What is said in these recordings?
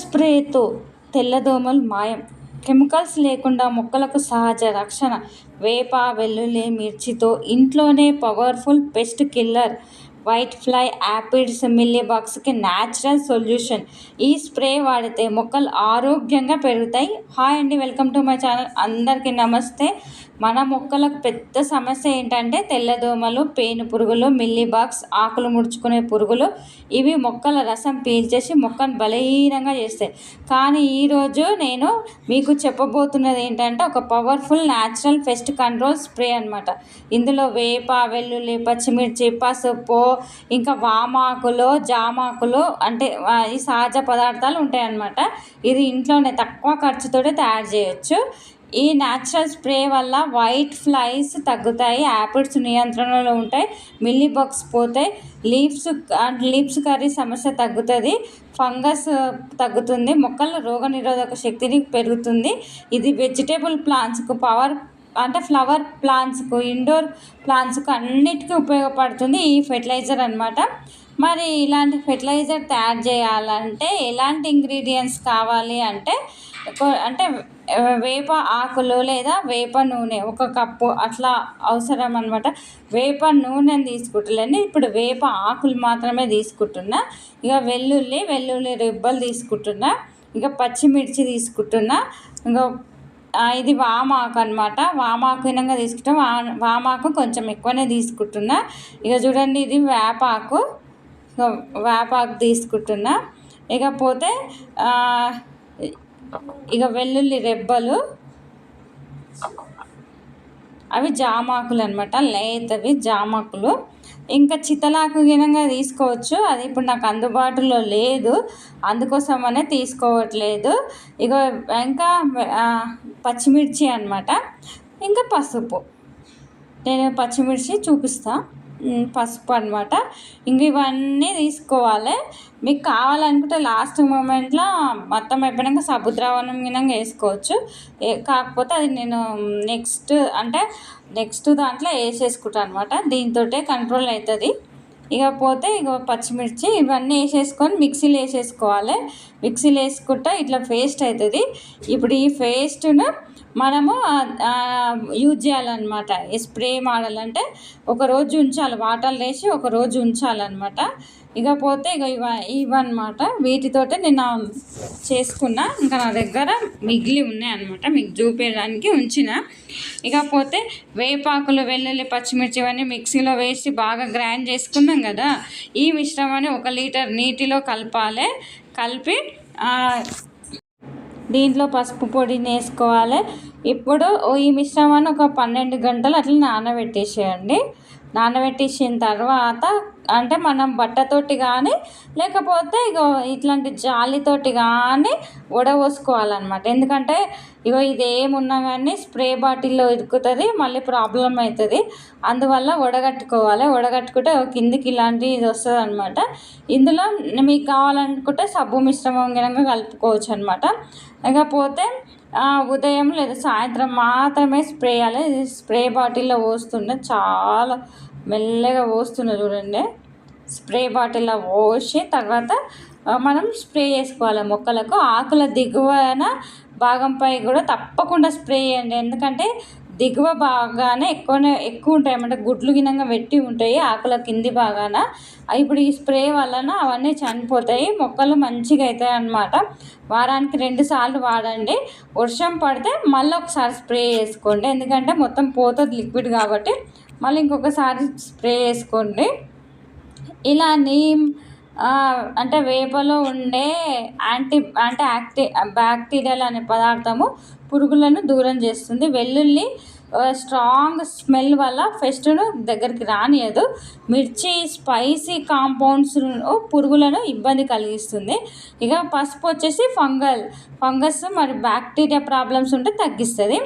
స్ప్రేతో తెల్లదోమలు మాయం. కెమికల్స్ లేకుండా మొక్కలకు సహజ రక్షణ. వేప, వెల్లుల్లి, మిర్చితో ఇంట్లోనే powerful pest killer. White fly, aphids, మిల్లీబగ్స్కి న్యాచురల్ సొల్యూషన్. ఈ స్ప్రే వాడితే మొక్కలు ఆరోగ్యంగా పెరుగుతాయి. హాయ్ అండి, వెల్కమ్ టు మై ఛానల్. అందరికీ నమస్తే. మన మొక్కలకు పెద్ద సమస్య ఏంటంటే తెల్లదోమలు, పేను పురుగులు, మిల్లీబగ్స్, ఆకులు ముడుచుకునే పురుగులు. ఇవి మొక్కల రసం పీల్చేసి మొక్కను బలహీనంగా చేస్తాయి. కానీ ఈరోజు నేను మీకు చెప్పబోతున్నది ఏంటంటే ఒక powerful natural pest control spray అనమాట. ఇందులో వేప, వెల్లుల్లి, పచ్చిమిర్చి, పసుపు, ఇంకా వామాకులు, జామాకులు అంటే ఈ సహజ పదార్థాలు ఉంటాయి అన్నమాట. ఇది ఇంట్లోనే తక్కువ ఖర్చుతోనే తయారు చేయొచ్చు. ఈ న్యాచురల్ స్ప్రే వల్ల వైట్ ఫ్లైస్ తగ్గుతాయి, యాపిడ్స్ నియంత్రణలో ఉంటాయి, మిల్లీబగ్స్ పోతాయి, లీవ్స్ కర్రీ సమస్య తగ్గుతుంది, ఫంగస్ తగ్గుతుంది, మొక్కల రోగనిరోధక శక్తిని పెరుగుతుంది. ఇది వెజిటేబుల్ ప్లాంట్స్కు ఫ్లవర్ ప్లాంట్స్కు, ఇండోర్ ప్లాంట్స్కు అన్నిటికీ ఉపయోగపడుతుంది ఈ ఫెర్టిలైజర్ అనమాట. మరి ఇలాంటి ఫెర్టిలైజర్ తయారు చేయాలంటే ఎలాంటి ఇంగ్రీడియంట్స్ కావాలి అంటే వేప ఆకులు లేదా వేప నూనె 1 కప్పు అట్లా అవసరం అనమాట. వేప నూనెని తీసుకుంటులేండి, ఇప్పుడు వేప ఆకులు మాత్రమే తీసుకుంటున్నా. ఇక వెల్లుల్లి రెబ్బలు తీసుకుంటున్నా. ఇక పచ్చిమిర్చి తీసుకుంటున్నా. ఇంకా ఇది వామాకు అనమాట. వామాకు వినంగా తీసుకుంటాం. వామాకు కొంచెం ఎక్కువనే తీసుకుంటున్నా. ఇక చూడండి, ఇది వేపాకు తీసుకుంటున్నా. ఇకపోతే ఇక వెల్లుల్లి రెబ్బలు, అవి జామాకులు అనమాట, లేతవి జామాకులు. ఇంకా చితలాకు గినంగా తీసుకోవచ్చు, అది ఇప్పుడు నాకు అందుబాటులో లేదు, అందుకోసమనే తీసుకోవట్లేదు. ఇక ఇంకా పచ్చిమిర్చి అనమాట, ఇంకా పసుపు. నేను పచ్చిమిర్చి చూపిస్తా, పసుపు అనమాట. ఇంక ఇవన్నీ తీసుకోవాలి. మీకు కావాలనుకుంటే లాస్ట్ మూమెంట్లో మొత్తం అయిపోయాక సబుద్రావనం గినంగా వేసుకోవచ్చు. కాకపోతే అది నేను నెక్స్ట్ దాంట్లో వేసేసుకుంటాను అనమాట. దీంతో కంట్రోల్ అవుతుంది. ఇకపోతే పచ్చిమిర్చి ఇవన్నీ వేసేసుకొని మిక్సీలో వేసేసుకోవాలి. మిక్సీలో వేసుకుంటే ఇట్లా పేస్ట్ అవుతుంది. ఇప్పుడు ఈ పేస్ట్ను మనము యూజ్ చేయాలన్నమాట. ఈ స్ప్రే మాడాలంటే ఒకరోజు ఉంచాలి, వాటర్లో వేసి ఒకరోజు ఉంచాలన్నమాట. ఇకపోతే ఇవన్నమాట, వీటితోటే నేను చేసుకున్నా. ఇంకా నా దగ్గర మిగిలి ఉన్నాయి అనమాట, మీకు చూపించడానికి ఉంచిన. ఇకపోతే వేపాకులు, వెల్లుల్లి, పచ్చిమిర్చి ఇవన్నీ మిక్సీలో వేసి బాగా గ్రైండ్ చేసుకున్నాం కదా. ఈ మిశ్రమాన్ని 1 లీటర్ నీటిలో కలిపి దీంట్లో పసుపు పొడిని వేసుకోవాలి. ఇప్పుడు ఈ మిశ్రమాన్ని ఒక 12 గంటలు అట్లా నానబెట్టేసేయండి. నానబెట్టేసిన తర్వాత అంటే మనం బట్టతోటి కానీ లేకపోతే ఇట్లాంటి జాలితోటి కానీ వడపోసుకోవాలన్నమాట. ఎందుకంటే ఇది ఏమున్నా కానీ స్ప్రే బాటిల్లో ఇరుకుతుంది, మళ్ళీ ప్రాబ్లం అవుతుంది. అందువల్ల వడగట్టుకుంటే కిందికి ఇలాంటిది వస్తుంది అనమాట. ఇందులో మీకు కావాలనుకుంటే సబ్బు మిశ్రమం కనుక కలుపుకోవచ్చు అనమాట. ఇకపోతే ఉదయం లేదా సాయంత్రం మాత్రమే స్ప్రే చేయాలి. ఇది స్ప్రే బాటిల్లో పోస్తుండే, చాలా మెల్లగా పోస్తున్నా చూడండి. స్ప్రే బాటిల్లో పోసి తర్వాత మనం స్ప్రే చేసుకోవాలి మొక్కలకు. ఆకుల దిగువన భాగంపై కూడా తప్పకుండా స్ప్రే చేయండి. ఎందుకంటే దిగువ భాగానే ఎక్కువ ఉంటాయి అన్నమాట, గుడ్లు గినంగా పెట్టి ఉంటాయి ఆకుల కింది భాగాన. ఇప్పుడు ఈ స్ప్రే వలన అవన్నీ చనిపోతాయి, మొక్కలు మంచిగా అవుతాయి అన్నమాట. వారానికి 2 సార్లు వాడండి. వర్షం పడితే మళ్ళీ ఒకసారి స్ప్రే చేసుకోండి, ఎందుకంటే మొత్తం పోతుంది లిక్విడ్ కాబట్టి. మళ్ళీ ఇంకొకసారి స్ప్రే చేసుకోండి. ఇలా అంటే వేపలో ఉండే బ్యాక్టీరియల్ అనే పదార్థము పురుగులను దూరం చేస్తుంది. వెల్లుల్లి స్ట్రాంగ్ స్మెల్ వల్ల పెస్ట్ను దగ్గరికి రానియదు. మిర్చి స్పైసీ కాంపౌండ్స్ పురుగులను ఇబ్బంది కలిగిస్తుంది. ఇక పసుపు వచ్చేసి ఫంగస్ మరి బ్యాక్టీరియా ప్రాబ్లమ్స్ ఉంటే తగ్గిస్తుంది.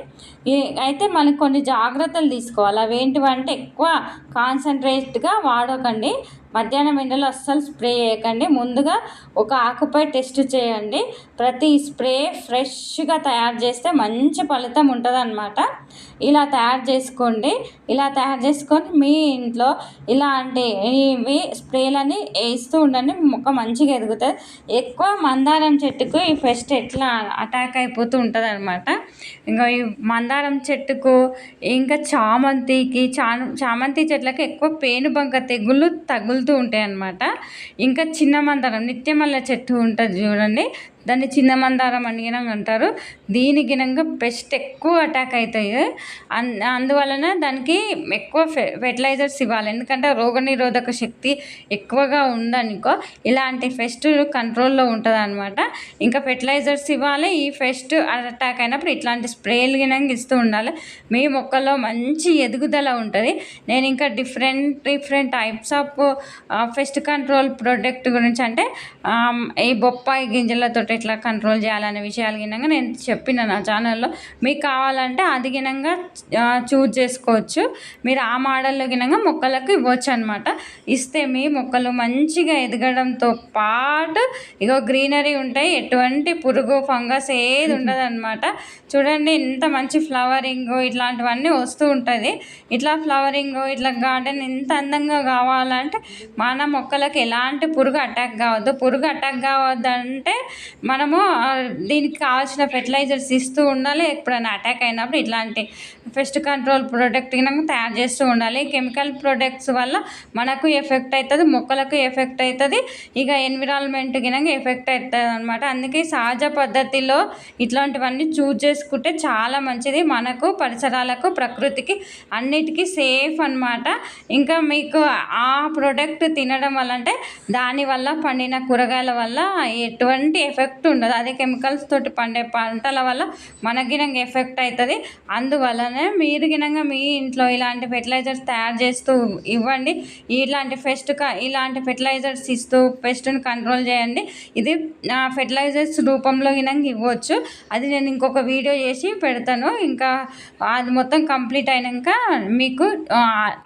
అయితే మనకి కొన్ని జాగ్రత్తలు తీసుకోవాలి. అవి ఏంటివంటే ఎక్కువ కాన్సన్ట్రేట్గా వాడకండి. మధ్యాహ్నం ఎండలో అస్సలు స్ప్రే చేయకండి. ముందుగా ఒక ఆకుపై టెస్ట్ చేయండి. ప్రతి స్ప్రే ఫ్రెష్గా తయారు చేస్తే మంచి ఫలితం ఉంటుందన్నమాట. ఇలా తయారు చేసుకోండి. ఇలా తయారు చేసుకొని మీ ఇంట్లో ఇలాంటి ఇవి స్ప్రేలని వేస్తూ ఉండండి. మొక్క మంచిగా ఎదుగుతుంది. ఎక్కువ మందారం చెట్టుకు ఈ పెస్ట్ ఎట్లా అటాక్ అయిపోతూ ఉంటుంది అనమాట. ఇంకా ఈ మందారం చెట్టుకు ఇంకా చామంతికి చామంతి చెట్లకి ఎక్కువ పేనుబంక తెగుళ్ళు తగులుతూ ఉంటాయి అన్నమాట. ఇంకా చిన్న మందారం నిత్యమల్లె చెట్టు ఉంటుంది చూడండి, దాన్ని చిన్న మందారం అని అంటారు. దీని గినంగా పెస్ట్ ఎక్కువ అటాక్ అవుతాయి. అందువలన దానికి ఎక్కువ ఫెర్టిలైజర్స్ ఇవ్వాలి. ఎందుకంటే రోగనిరోధక శక్తి ఎక్కువగా ఉందనుకో ఇలాంటి పెస్ట్ కంట్రోల్లో ఉంటుంది అనమాట. ఇంకా ఫెర్టిలైజర్స్ ఇవ్వాలి. ఈ పెస్ట్ అటాక్ అయినప్పుడు ఇట్లాంటి స్ప్రేలు గినంగా ఇస్తూ ఉండాలి. మీ మొక్కలో మంచి ఎదుగుదల ఉంటుంది. నేను ఇంకా different types of pest control product గురించి అంటే ఈ బొప్పాయి గింజలతో ఎట్లా కంట్రోల్ చేయాలనే విషయాలు గినంగా నేను చెప్పిన నా ఛానల్లో. మీకు కావాలంటే అది గినంగా చూజ్ చేసుకోవచ్చు. మీరు ఆ మోడల్లో గినంగా మొక్కలకు ఇవ్వచ్చు అనమాట. ఇస్తే మీ మొక్కలు మంచిగా ఎదగడంతో పాటు గ్రీనరీ ఉంటాయి. ఎటువంటి పురుగు ఫంగస్ ఏది ఉండదు అనమాట. చూడండి ఎంత మంచి ఫ్లవరింగ్ ఇట్లాంటివన్నీ వస్తూ ఉంటుంది. ఇట్లా ఫ్లవరింగ్ ఇట్లా గార్డెన్ ఎంత అందంగా కావాలంటే మన మొక్కలకు ఎలాంటి పురుగు అటాక్ కావద్దు. పురుగు అటాక్ కావద్దంటే మనము దీనికి కావాల్సిన ఫెర్టిలైజర్స్ ఇస్తూ ఉండాలి. ఎప్పుడైనా అటాక్ అయినప్పుడు ఇట్లాంటి పెస్ట్ కంట్రోల్ ప్రోడక్ట్ తయారు చేస్తూ ఉండాలి. కెమికల్ ప్రొడక్ట్స్ వల్ల మనకు ఎఫెక్ట్ అవుతుంది, మొక్కలకు ఎఫెక్ట్ అవుతుంది, ఎన్విరాన్మెంట్ ఎఫెక్ట్ అవుతుంది అనమాట. అందుకే సహజ పద్ధతిలో ఇట్లాంటివన్నీ చూజ్ చేసుకుంటే చాలా మంచిది. మనకు, పరిసరాలకు, ప్రకృతికి అన్నిటికీ సేఫ్ అనమాట. ఇంకా మీకు ఆ ప్రోడక్ట్ తినడం వల్ల అంటే దానివల్ల పండిన కూరగాయల వల్ల ఎటువంటి ఎఫెక్ట్ ఉండదు. అదే కెమికల్స్ తోటి పండే పంటల వల్ల మనకి ఎఫెక్ట్ అవుతుంది. అందువల్లనే మీరు గినంగా మీ ఇంట్లో ఇలాంటి ఫెర్టిలైజర్స్ తయారు చేస్తూ ఇవ్వండి. ఇలాంటి ఫెర్టిలైజర్స్ ఇస్తూ పెస్ట్ని కంట్రోల్ చేయండి. ఇది ఫెర్టిలైజర్స్ రూపంలో ఇవ్వచ్చు. అది నేను ఇంకొక వీడియో చేసి పెడతాను. ఇంకా అది మొత్తం కంప్లీట్ అయినాక మీకు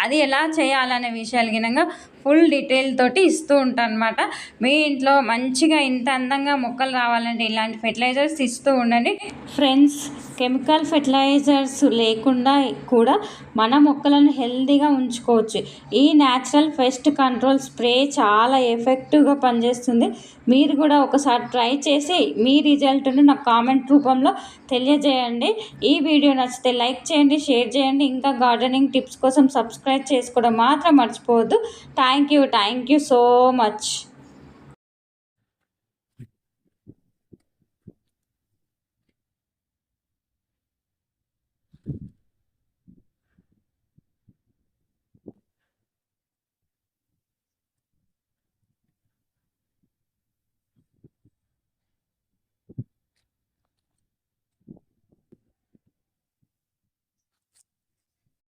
అది ఎలా చేయాలనే విషయాలు గినంగా ఫుల్ డీటెయిల్ తోటి ఇస్తూ ఉంటాను అనమాట. మీ ఇంట్లో మంచిగా ఇంత అందంగా మొక్కలు రావాలంటే ఇలాంటి ఫెర్టిలైజర్స్ ఇస్తూ ఉండండి ఫ్రెండ్స్. కెమికల్ ఫెర్టిలైజర్స్ లేకుండా కూడా మన మొక్కలను హెల్తీగా ఉంచుకోవచ్చు. ఈ న్యాచురల్ పెస్ట్ కంట్రోల్ స్ప్రే చాలా ఎఫెక్టివ్గా పనిచేస్తుంది. మీరు కూడా ఒకసారి ట్రై చేసి మీ రిజల్ట్ను నాకు కామెంట్ రూపంలో తెలియజేయండి. ఈ వీడియో నచ్చితే లైక్ చేయండి, షేర్ చేయండి. ఇంకా గార్డెనింగ్ టిప్స్ కోసం సబ్స్క్రైబ్ చేసుకోవడం మాత్రం మర్చిపోవద్దు. Thank you so much.